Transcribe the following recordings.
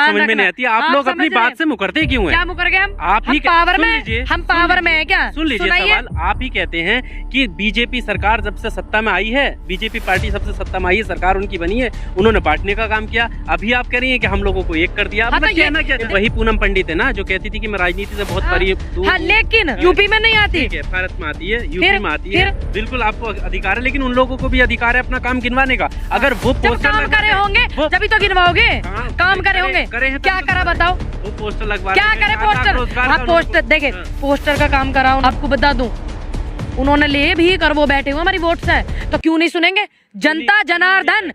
समझ में नहीं आती, आप लोग अपनी बात से मुकरते क्यों हैं? क्या मुकर गए हम? आप ही पावर में, हम पावर में है क्या? सुन लीजिए सवाल, आप ही कहते हैं कि बीजेपी सरकार जब से सत्ता में आई है, बीजेपी पार्टी सबसे सत्ता में आई है, सरकार उनकी बनी है, उन्होंने बांटने का काम किया। अभी आप कह रही हैं कि हम लोगों को एक कर दिया। हाँ, तो कहना क्या? वही पूनम पंडित है ना जो कहती थी कि मैं राजनीति से बहुत परी दूर हूं। लेकिन यूपी में नहीं आती। ठीक है, भारत में आती है, यूपी में आती है, बिल्कुल आपको अधिकार है, लेकिन उन लोगों को भी अधिकार है अपना काम गिनवाने का। अगर वो पोस्टर काम करे होंगे तभी तो गिनवाओगे। काम करे होंगे, क्या करा बताओ? वो पोस्टर लगवा, क्या करे पोस्टर? हाँ पोस्टर देखे, पोस्टर का काम कराओ। आपको बता दूं, उन्होंने ले भी कर वो बैठे हुए हमारी वोट से, तो क्यों नहीं सुनेंगे? जनता जनार्दन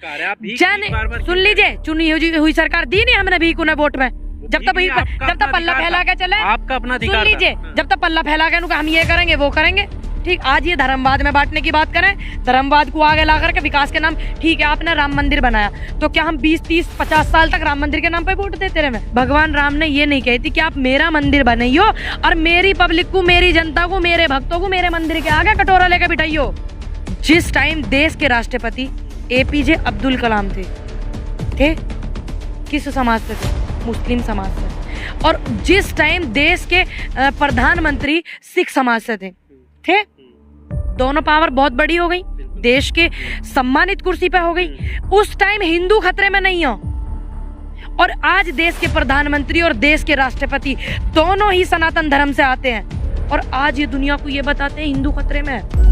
जन सुन लीजिए, चुनी हुई सरकार दी नहीं हमने भी उन्हें वोट में। जब तक पल्ला फैला के चले, आपका अपना अधिकार। सुन लीजिए, जब तक पल्ला फैला के हम ये करेंगे वो करेंगे। ठीक, आज ये धर्मवाद में बांटने की बात करें, धर्मवाद को आगे ला करके विकास के नाम, ठीक है आपने राम मंदिर बनाया, तो क्या हम 20, 30, 50 साल तक राम मंदिर के नाम पे वोट देते रहे? भगवान राम ने ये नहीं कही थी कि आप मेरा मंदिर बनाइयो और मेरी पब्लिक को, मेरी जनता को, मेरे भक्तों को मेरे मंदिर के आगे कटोरा लेकर बिठाइयो। जिस टाइम देश के राष्ट्रपति APJ अब्दुल कलाम थे किस समाज से थे? मुस्लिम समाज से। और जिस टाइम देश के प्रधानमंत्री सिख समाज से थे, दोनों पावर बहुत बड़ी हो गई, देश के सम्मानित कुर्सी पे हो गई। उस टाइम हिंदू खतरे में नहीं हो, और आज देश के प्रधानमंत्री और देश के राष्ट्रपति दोनों ही सनातन धर्म से आते हैं, और आज ये दुनिया को ये बताते हैं हिंदू खतरे में है।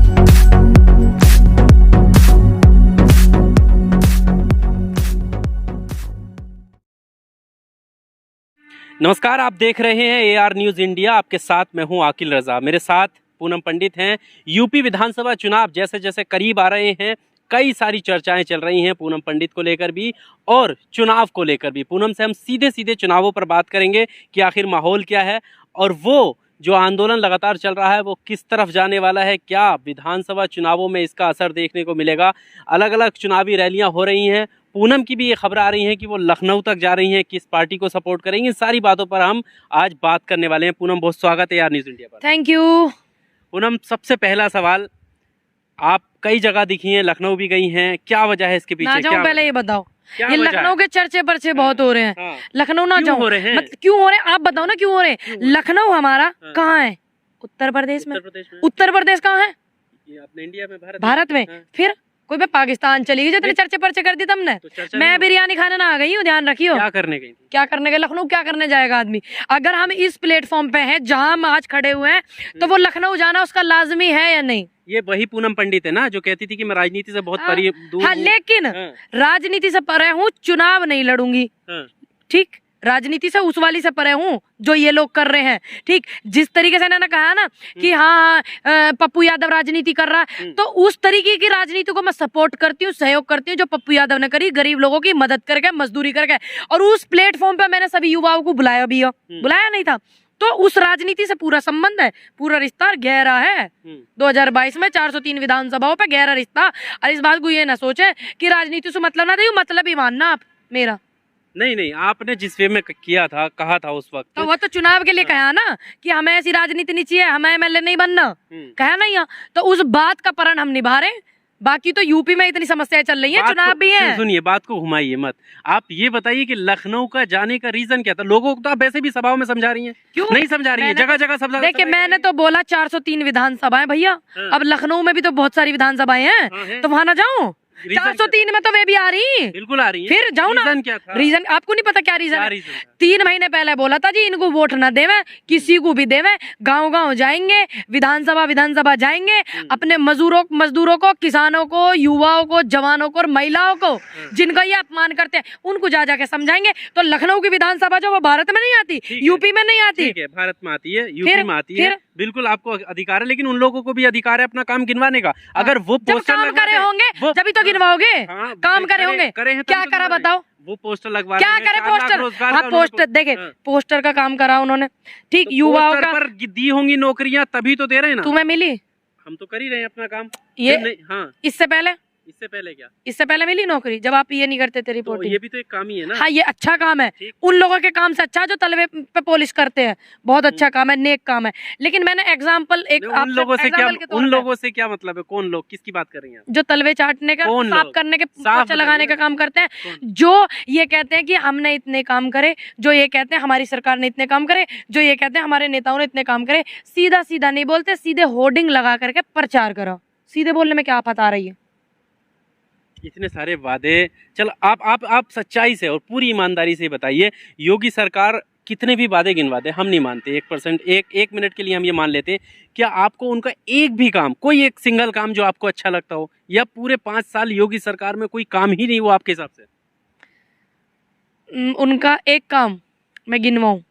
नमस्कार, आप देख रहे हैं AR न्यूज इंडिया। आपके साथ मैं हूं आकिल रजा। मेरे साथ पूनम पंडित हैं। यूपी विधानसभा चुनाव जैसे जैसे करीब आ रहे हैं, कई सारी चर्चाएं चल रही हैं पूनम पंडित को लेकर भी और चुनाव को लेकर भी। पूनम से हम सीधे सीधे चुनावों पर बात करेंगे कि आखिर माहौल क्या है और वो जो आंदोलन लगातार चल रहा है वो किस तरफ जाने वाला है, क्या विधानसभा चुनावों में इसका असर देखने को मिलेगा। अलग अलग चुनावी रैलियां हो रही हैं। पूनम की भी ये खबर आ रही है कि वो लखनऊ तक जा रही हैं, किस पार्टी को सपोर्ट करेंगी। इन सारी बातों पर हम आज बात करने वाले हैं। पूनम, बहुत स्वागत है AR न्यूज इंडिया पर। Thank you. पूनम, सबसे पहला सवाल, आप कई जगह दिखी हैं, लखनऊ भी गई हैं, क्या वजह है इसके पीछे? क्या पहले ये बताओ, ये लखनऊ के चर्चे पर्चे बहुत हो रहे हैं। हाँ। लखनऊ ना जाओ, क्यों हो रहे हैं आप बताओ ना, क्यों हो रहे हैं? लखनऊ हमारा कहाँ है? उत्तर प्रदेश में। उत्तर प्रदेश कहाँ है? अपने इंडिया में, भारत में। फिर कोई मैं पाकिस्तान चली गई जितने चर्चे पर्चे कर दी तुमने। मैं बिरयानी खाने ना आ गई हूँ, ध्यान रखियो। क्या करने गई? क्या करने गए? लखनऊ क्या करने जाएगा आदमी? अगर हम इस प्लेटफॉर्म पे हैं जहां हम आज खड़े हुए हैं, तो वो लखनऊ जाना उसका लाजमी है या नहीं? ये वही पूनम पंडित है ना जो कहती थी कि मैं राजनीति से बहुत परे दूर हूं। लेकिन राजनीति से परे हूँ, चुनाव नहीं लड़ूंगी। ठीक, राजनीति से उस वाली से परे हूँ जो ये लोग कर रहे हैं। ठीक, जिस तरीके से इन्होंने कहा ना कि हाँ पप्पू यादव राजनीति कर रहा है, तो उस तरीके की राजनीति को मैं सपोर्ट करती हूँ, सहयोग करती हूँ जो पप्पू यादव ने करी, गरीब लोगों की मदद करके, मजदूरी करके। और उस प्लेटफॉर्म पे मैंने सभी युवाओं को बुलाया भी हो, बुलाया नहीं था, तो उस राजनीति से पूरा संबंध है, पूरा रिश्ता गहरा है। 2022 में 403 विधानसभाओं पे गहरा रिश्ता। और इस बात को ये ना सोचे कि राजनीति से मतलब ना दे, मतलब ही मानना आप मेरा। नहीं, आपने जिस वे में किया था, कहा था उस वक्त, तो वो तो चुनाव के लिए कहा ना कि हमें ऐसी राजनीति नहीं चाहिए, हमें MLA नहीं बनना, कहा नहीं है, तो उस बात का प्रण हम निभा रहे। बाकी तो यूपी में इतनी समस्याएं चल रही हैं, चुनाव भी है। सुनिए, बात को घुमाइए मत। आप ये बताइए कि लखनऊ का जाने का रीजन क्या था? लोगों को तो आप वैसे भी सभाओं में समझा रही हैं, क्यों नहीं समझा रही है? जगह जगह सब। देखिए, मैंने तो बोला 403 विधानसभाएं भैया। अब लखनऊ में भी तो बहुत सारी विधानसभाएं हैं, तो वहां ना जाऊँ? 403 में तो वे भी आ रही, बिल्कुल आ रही है। फिर जाओ ना। रीजन क्या था? रीजन आपको नहीं पता क्या रीजन है? 3 महीने पहले बोला था जी इनको वोट न देवे, किसी को भी देवे, गांव गांव जाएंगे, विधानसभा जाएंगे, अपने मजदूरों को, किसानों को, युवाओं को, जवानों को और महिलाओं को जिनका ये अपमान करते हैं उनको जा जाके समझाएंगे। तो लखनऊ की विधानसभा जो वो भारत में नहीं आती, यूपी में नहीं आती, भारत में आती है, यूपी में आती है। बिल्कुल आपको अधिकार है, लेकिन उन लोगों को भी अधिकार है अपना काम गिनवाने का। अगर वो पोस्टर काम करे होंगे तभी तो गिनवाओगे। काम करे होंगे, क्या करा बताओ? वो पोस्टर लगवा, क्या करे? पोस्टर, हाँ पोस्टर देखे, पोस्टर का काम करा उन्होंने। ठीक, युवाओं का पर दी होंगी नौकरियां तभी तो दे रहे हैं ना। तुम्हें मिली? हम तो कर ही रहे हैं अपना काम। ये हाँ, इससे पहले इससे पहले क्या? इससे पहले मिली नौकरी जब आप ये नहीं करते थे तो रिपोर्टिंग। ये भी तो एक काम ही है ना। हाँ ये अच्छा काम है, ठीक। उन लोगों के काम से अच्छा है जो तलवे पे पॉलिश करते हैं, बहुत अच्छा काम है, नेक काम है। लेकिन मैंने एग्जाम्पल एक नहीं, उन लोगों से क्या, example के तौर उन पे, लोगों से क्या मतलब है? कौन लोग, किसकी बात कर रही हैं आप? जो तलवे चाटने का, कौन साफ लोग? करने के, साफ पोछा लगाने का बताइए। काम करते हैं, कौन? जो ये कहते हैं कि हमने इतने काम करे, जो ये कहते हैं हमारी सरकार ने इतने काम करे, जो ये कहते हैं हमारे नेताओं ने इतने काम करे। सीधा सीधा नहीं बोलते, सीधे होर्डिंग लगा करके प्रचार करो। सीधे बोलने में क्या आफत आ रही है? इतने सारे वादे। चलो आप सच्चाई से और पूरी ईमानदारी से बताइए, योगी सरकार कितने भी वादे गिनवा दे, हम नहीं मानते। 1%, एक मिनट के लिए हम ये मान लेते हैं, क्या आपको उनका एक भी काम, कोई एक सिंगल काम जो आपको अच्छा लगता हो, या पूरे 5 साल योगी सरकार में कोई काम ही नहीं हुआ आपके हिसाब से? उनका एक काम मैं गिनवाऊं,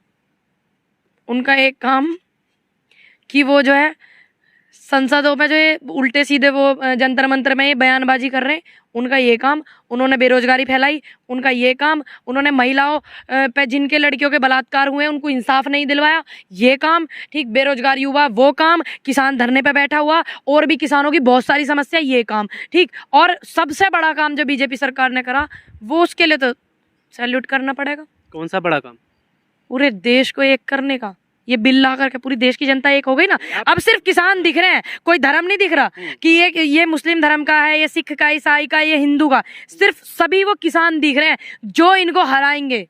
उनका एक काम कि वो जो है संसदों में जो ये उल्टे सीधे वो जंतर मंतर में ये बयानबाजी कर रहे हैं, उनका ये काम। उन्होंने बेरोजगारी फैलाई, उनका ये काम। उन्होंने महिलाओं पे जिनके लड़कियों के बलात्कार हुए उनको इंसाफ नहीं दिलवाया, ये काम। ठीक, बेरोजगार युवा, वो काम। किसान धरने पे बैठा हुआ, और भी किसानों की बहुत सारी समस्या, ये काम। ठीक, और सबसे बड़ा काम जो बीजेपी सरकार ने करा, वो उसके लिए तो सैल्यूट करना पड़ेगा। कौन सा बड़ा काम? पूरे देश को एक करने का। ये बिल ला करके पूरी देश की जनता एक हो गई ना। अब सिर्फ किसान दिख रहे हैं, कोई धर्म नहीं दिख रहा कि ये मुस्लिम धर्म का है, ये सिख का, ईसाई का, ये हिंदू का। सिर्फ सभी वो किसान दिख रहे हैं जो इनको हराएंगे।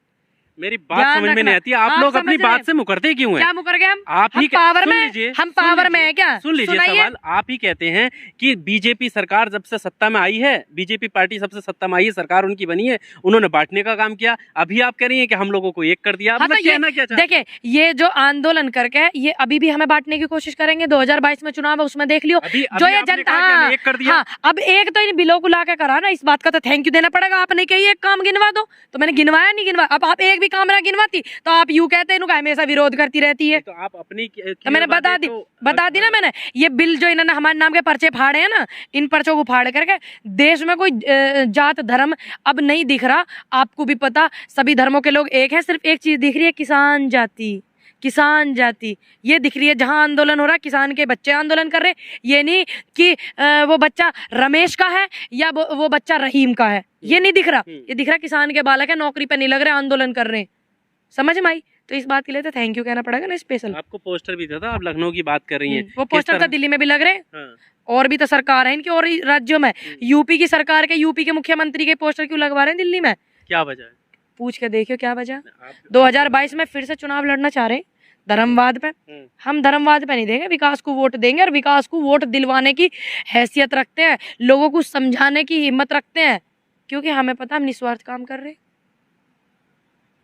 मेरी बात समझ में नहीं आती, आप लोग अपनी बात से मुकरते क्यों हैं? क्या मुकर गए हम? आप ही पावर सुन में, लीजिए, हम पावर में है क्या? सुन लीजिए सवाल। आप ही कहते हैं कि बीजेपी सरकार जब से सत्ता में आई है, बीजेपी पार्टी सबसे सत्ता में आई है, सरकार उनकी बनी है, उन्होंने बांटने का काम किया। अभी आप कह रही हैं कि हम लोगों को एक कर दिया। हाँ, तो कहना क्या चाहते हैं? देखिए, ये जो आंदोलन करके ये अभी भी हमें बांटने की कोशिश करेंगे। 2022 में चुनाव है, उसमें देख लियो जो ये जनता। हाँ, अब एक तो इन बिलों को ला के करा ना, इस बात का तो थैंक यू देना पड़ेगा। आपने कही एक काम गिनवा दो, तो मैंने गिनवाया नहीं गिनवाया। अब आप एक भी काम ना गिनवाती तो आप यूं कहते हैं, इनका हमेशा विरोध करती रहती है। तो आप अपनी तो मैंने बता दी ना मैंने। ये बिल जो इन्होंने हमारे नाम के पर्चे फाड़े हैं ना, इन पर्चों को फाड़ करके देश में कोई जात धर्म अब नहीं दिख रहा। आपको भी पता, सभी धर्मों के लोग एक हैं, सिर्फ एक चीज दिख रही है, किसान जाति। किसान जाति ये दिख रही है। जहां आंदोलन हो रहा है, किसान के बच्चे आंदोलन कर रहे हैं। ये नहीं कि वो बच्चा रमेश का है या वो बच्चा रहीम का है, ये नहीं दिख रहा। ये दिख रहा किसान के बालक है, नौकरी पे नहीं लग रहे, आंदोलन कर रहे हैं। समझ में आई? तो इस बात के लिए तो थैंक यू कहना पड़ेगा ना स्पेशल। आपको पोस्टर भी था, आप लखनऊ की बात कर रही हैं। वो पोस्टर तो दिल्ली में भी लग रहे हैं। हाँ। और भी तो सरकार है इनकी, और राज्यों में। यूपी की सरकार के, यूपी के मुख्यमंत्री के पोस्टर क्यों लगवा रहे हैं दिल्ली में? क्या वजह है? पूछ के देखियो क्या वजह। 2022 में फिर से चुनाव लड़ना चाह रहे हैं धर्मवाद पे। हम धर्मवाद पे नहीं देंगे, विकास को वोट देंगे। और विकास को वोट दिलवाने की हैसियत रखते हैं, लोगों को समझाने की हिम्मत रखते हैं, क्योंकि हमें पता हम निस्वार्थ काम कर रहे हैं।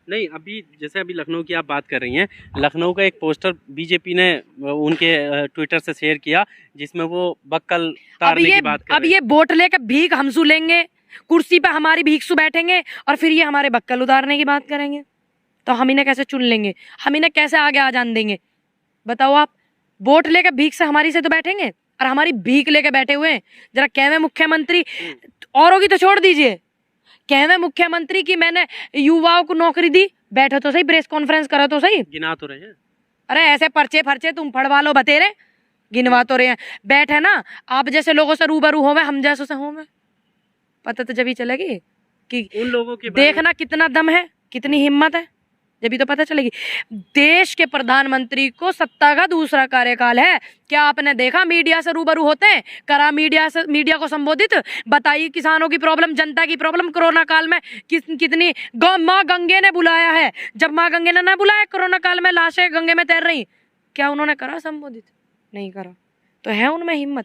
नहीं, अभी लखनऊ की आप बात कर रही हैं, लखनऊ का एक पोस्टर बीजेपी ने उनके ट्विटर से शेयर किया, जिसमें वो बक्कल तारने की बात कर अब ये वोट लेकर भीख हमसू लेंगे, कुर्सी पे हमारी भीख सु बैठेंगे, और फिर ये हमारे बक्कल उतारने की बात करेंगे। तो हम इन्हें कैसे चुन लेंगे? हम इन्हें कैसे आगे आ जान देंगे? बताओ आप। वोट लेकर भीख से हमारी से तो बैठेंगे, और हमारी भीख लेके बैठे हुए हैं। जरा कहवे मुख्यमंत्री, औरों की तो छोड़ दीजिए, कहवे मुख्यमंत्री की मैंने युवाओं को नौकरी दी, बैठो तो सही, प्रेस कॉन्फ्रेंस करो तो सही। गिना तो रहे हैं। अरे ऐसे पर्चे फर्चे तुम फड़वा लो बतेरे, गिनवा तो रहे हैं। बैठे ना आप जैसे लोगों से रूबरू होवे, हम जैसों से होवे, पता तो जब ही चलेगी कि उन लोगों के देखना कितना दम है, कितनी हिम्मत है, जब तो पता चलेगी। देश के प्रधानमंत्री को सत्ता का दूसरा कार्यकाल है। क्या आपने देखा मीडिया से रूबरू होते हैं? करा मीडिया को संबोधित, बताइए किसानों की प्रॉब्लम, जनता की प्रॉब्लम। कोरोना काल में कितनी माँ गंगे ने बुलाया है, जब माँ गंगे ने ना बुलाया कोरोना काल में, लाशें गंगे में तैर रही, क्या उन्होंने करा संबोधित? नहीं करा। तो है उनमें हिम्मत।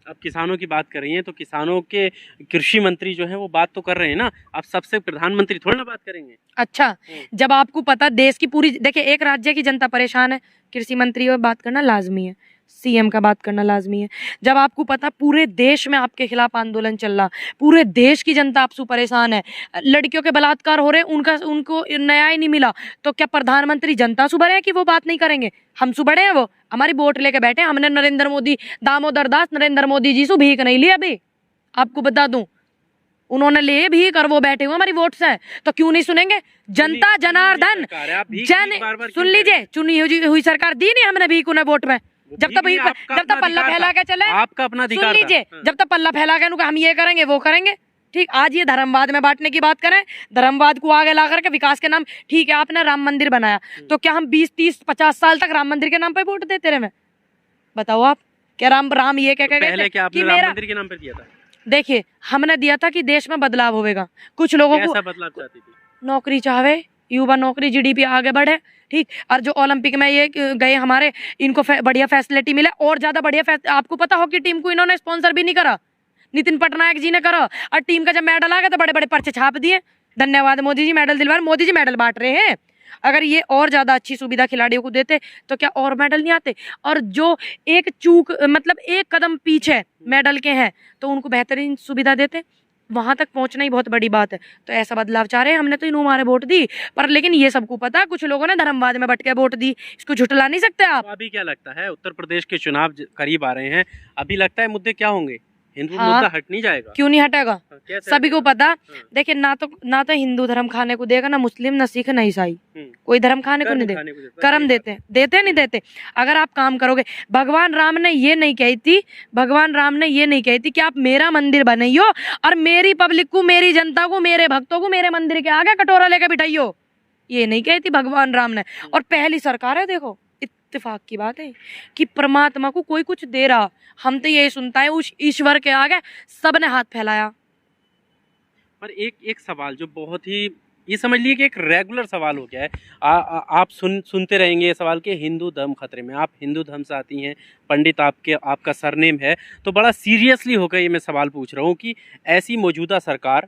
अब किसानों की बात कर रही हैं, तो किसानों के कृषि मंत्री जो है वो बात तो कर रहे हैं ना, अब सबसे प्रधानमंत्री थोड़ा ना बात करेंगे। अच्छा, जब आपको पता देश की पूरी, देखिए एक राज्य की जनता परेशान है, कृषि मंत्री और बात करना लाजमी है, सीएम का बात करना लाजमी है। जब आपको पता पूरे देश में आपके खिलाफ आंदोलन चल रहा, पूरे देश की जनता आपसे परेशान है, लड़कियों के बलात्कार हो रहे, उनको न्याय नहीं मिला, तो क्या प्रधानमंत्री जनता सुबह है कि वो बात नहीं करेंगे? हम सुबह हैं, वो हमारी वोट लेके बैठे। हमने नरेंद्र मोदी, दामोदर दास नरेंद्र मोदी जी से भीख नहीं ली अभी, आपको बता दूं, उन्होंने ले भीख और वो बैठे हुए हमारी वोट से। तो क्यों नहीं सुनेंगे? जनता जनार्दन सुन लीजिए, चुनी हुई सरकार दी नहीं हमने भीख उन्हें वोट में, जब तक पल्ला फैला के चले, आपका अपना सुन अधिकार लीजिए, था। जब तक पल्ला फैला के हम ये करेंगे वो करेंगे, ठीक। आज ये धर्मवाद में बांटने की बात करें, धर्मवाद को आगे ला करके विकास के नाम, ठीक है आपने राम मंदिर बनाया, तो क्या हम 20 30 50 साल तक राम मंदिर के नाम पे वोट देते रहे? बताओ आप, क्या राम ये क्या पहले क्या आपने राम मंदिर के नाम पे दिया था? देखिए, हमने दिया था कि देश में बदलाव होगा, कुछ लोगों को कैसा बदलाव चाहती थी? नौकरी चाहे, युवा नौकरी, जीडीपी आगे बढ़े, ठीक। और जो ओलंपिक में ये गए हमारे, इनको बढ़िया फैसिलिटी मिले, और ज्यादा बढ़िया आपको पता हॉकी टीम को इन्होंने स्पॉन्सर भी नहीं करा, नितिन पटनायक जी ने करा, और टीम का जब मेडल आ गया तो बड़े बड़े पर्चे छाप दिए, धन्यवाद मोदी जी मेडल दिलवा, मोदी जी मेडल बांट रहे हैं। अगर ये और ज्यादा अच्छी सुविधा खिलाड़ियों को देते तो क्या और मेडल नहीं आते? और जो एक चूक, मतलब एक कदम पीछे मेडल के हैं, तो उनको बेहतरीन सुविधा देते, वहां तक पहुंचना ही बहुत बड़ी बात है। तो ऐसा बदलाव चाह रहे हैं, हमने तो इन हमारे वोट दी, पर लेकिन ये सबको पता है, कुछ लोगों ने धर्मवाद में बट के वोट दी, इसको झुठला नहीं सकते आप। तो अभी क्या लगता है, उत्तर प्रदेश के चुनाव करीब आ रहे हैं, अभी लगता है मुद्दे क्या होंगे? हिंदू हाँ, मुद्दा हट नहीं जाएगा? क्यों नहीं हटेगा? कैसे सभी को हटेगा? पता। हाँ। देखिए, ना तो हिंदू धर्म खाने को देगा, ना मुस्लिम, ना सिख, ना ईसाई, कोई धर्म खाने को नहीं देगा। कर्म देते हैं, देते नहीं देते। अगर आप काम करोगे, भगवान राम ने ये नहीं कही थी, भगवान राम ने ये नहीं कही थी कि आप मेरा मंदिर बनाइयो और मेरी पब्लिक को, मेरी जनता को, मेरे भक्तों को मेरे मंदिर के आगे कटोरा लेकर बिठाइयो, ये नहीं कही थी भगवान राम ने। और पहली सरकार है, देखो इत्तेफाक की बात है कि परमात्मा को कोई कुछ दे रहा, हम तो यही सुनता है, उस ईश्वर के आगे सबने हाथ फैलाया। पर एक सवाल जो बहुत ही, ये समझ लीजिए कि एक रेगुलर सवाल हो गया है, आप सुनते रहेंगे ये सवाल कि हिंदू धर्म खतरे में। आप हिंदू धर्म से आती हैं, पंडित आपका सरनेम है, तो बड़ा सीरियसली होकर ये मैं सवाल पूछ रहा हूँ कि ऐसी मौजूदा सरकार,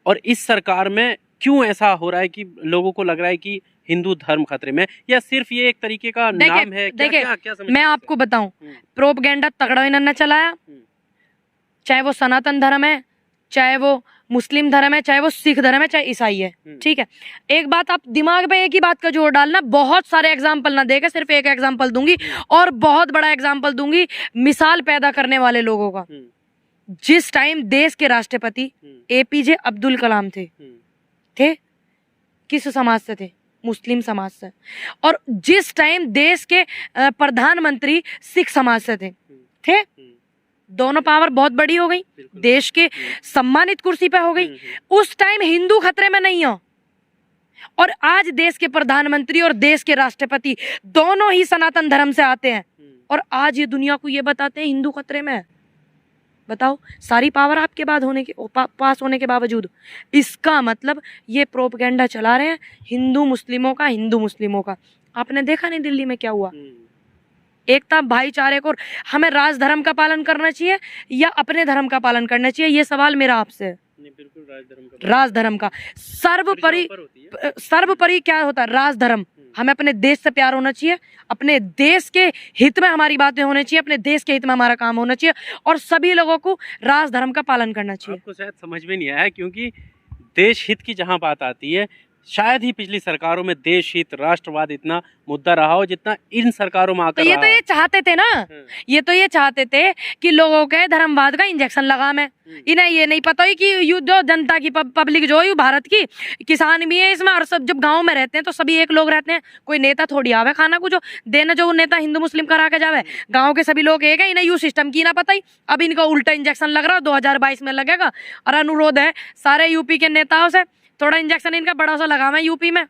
और इस सरकार में क्यों ऐसा हो रहा है कि लोगों को लग रहा है कि हिंदू धर्म खतरे में, या सिर्फ ये एक तरीके का नाम है? क्या मैं आपको बताऊं, प्रोपगेंडा तगड़ा इन्होंने चलाया, चाहे वो सनातन धर्म है, चाहे वो मुस्लिम धर्म है, चाहे वो सिख धर्म है, चाहे ईसाई है, ठीक है। एक बात आप दिमाग पे एक ही बात का जोर डालना, बहुत सारे एग्जाम्पल ना देके सिर्फ एक एग्जाम्पल दूंगी, और बहुत बड़ा एग्जाम्पल दूंगी, मिसाल पैदा करने वाले लोगों का। जिस टाइम देश के राष्ट्रपति APJ अब्दुल कलाम थे किस समाज से थे? मुस्लिम समाज से। और जिस टाइम देश के प्रधानमंत्री सिख समाज से थे, दोनों पावर बहुत बड़ी हो गई, देश के सम्मानित कुर्सी पे हो गई। उस टाइम हिंदू खतरे में नहीं हो, और आज देश के प्रधानमंत्री और देश के राष्ट्रपति दोनों ही सनातन धर्म से आते हैं, और आज ये दुनिया को ये बताते हैं हिंदू खतरे में है। बताओ, सारी पावर आपके बाद होने के पास होने के बावजूद। इसका मतलब ये प्रोपगेंडा चला रहे हैं हिंदू मुस्लिमों का। आपने देखा नहीं दिल्ली में क्या हुआ? एकता, भाईचारे को, हमें राज धर्म का पालन करना चाहिए या अपने धर्म का पालन करना चाहिए, ये सवाल मेरा आपसे है। बिल्कुल राज धर्म का सर्वोपरि क्या होता है? राज धर्म। हमें अपने देश से प्यार होना चाहिए, अपने देश के हित में हमारी बातें होनी चाहिए, अपने देश के हित में हमारा काम होना चाहिए, और सभी लोगों को राज धर्म का पालन करना चाहिए। आपको शायद समझ में नहीं आया, क्योंकि देश हित की जहां बात आती है, शायद ही पिछली सरकारों में देश हित, राष्ट्रवाद इतना मुद्दा रहा हो जितना इन सरकारों में आकर तो ये चाहते थे ना, ये चाहते थे कि लोगों के धर्मवाद का इंजेक्शन लगा मैं। इन्हें ये नहीं पता ही कि जो जनता की पब्लिक जो है भारत की, किसान भी है इसमें, और सब जब गांव में रहते हैं तो सभी एक लोग रहते हैं, कोई नेता थोड़ी आवे खाना को जो देना, जो नेता हिंदू मुस्लिम करा के जावे। गाँव के सभी लोग एक है, इन्हें यू सिस्टम की ना पता ही। अब इनका उल्टा इंजेक्शन लग रहा है, 2022 में लगेगा। और अनुरोध है सारे यूपी के नेताओं से, थोड़ा इंजेक्शन इनका बड़ा सा लगावे यूपी में।